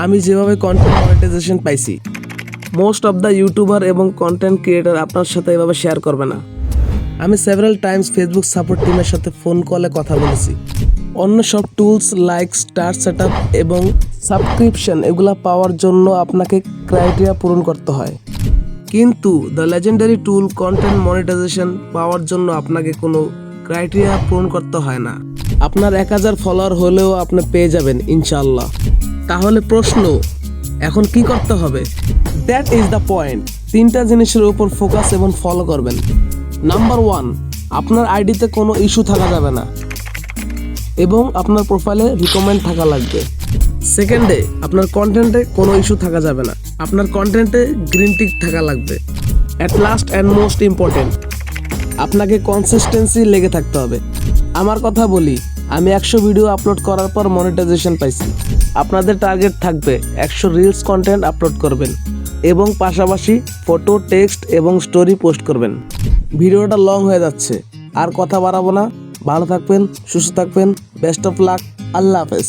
আমি যেভাবে content monetization পাইছি, মোস্ট অফ দ্য ইউটিউবার এবং কন্টেন্ট ক্রিয়েটর আপনার সাথে এভাবে শেয়ার করবে না। আমি সেভারাল টাইমস ফেসবুক সাপোর্ট টিমের সাথে ফোন কলে কথা বলেছি। অন্য সব টুলস লাইক স্টার সেটআপ এবং সাবস্ক্রিপশন এগুলা পাওয়ার জন্য আপনাকে ক্রাইটেরিয়া পূরণ করতে হয়, কিন্তু the legendary tool content monetization পাওয়ার জন্য আপনাকে কোনো ক্রাইটেরিয়া পূরণ করতে হয় না। আপনার 1000 ফলোয়ার হলেও আপনি পেয়ে যাবেন ইনশাআল্লাহ। তাহলে প্রশ্ন, এখন কি করতে হবে? That is the point. 3টা জিনিসের উপর ফোকাস এবং ফলো করবেন। নাম্বার 1, আপনার আইডিতে কোনো ইস্যু থাকা যাবে না এবং আপনার প্রোফাইলে রিকমেন্ড থাকা লাগবে। সেকেন্ডে, আপনার কন্টেন্টে কোনো ইস্যু থাকা যাবে না, আপনার কন্টেন্টে গ্রিন টিক থাকা লাগবে। At last and most important, আপনাকে কনসিস্টেন্সি লেগে থাকতে হবে। আমার কথা বলি, আমি 100 ভিডিও আপলোড করার পর মনিটাইজেশন পাইছি। আপনাদের টার্গেট থাকবে 100 রিলস কন্টেন্ট আপলোড করবেন এবং পাশাপাশি ফটো, টেক্সট এবং স্টোরি পোস্ট করবেন। ভিডিওটা লং হয়ে যাচ্ছে, আর কথা বাড়াবো না। ভালো থাকবেন, সুস্থ থাকবেন, বেস্ট অফ লাক, আল্লাহ হাফেজ।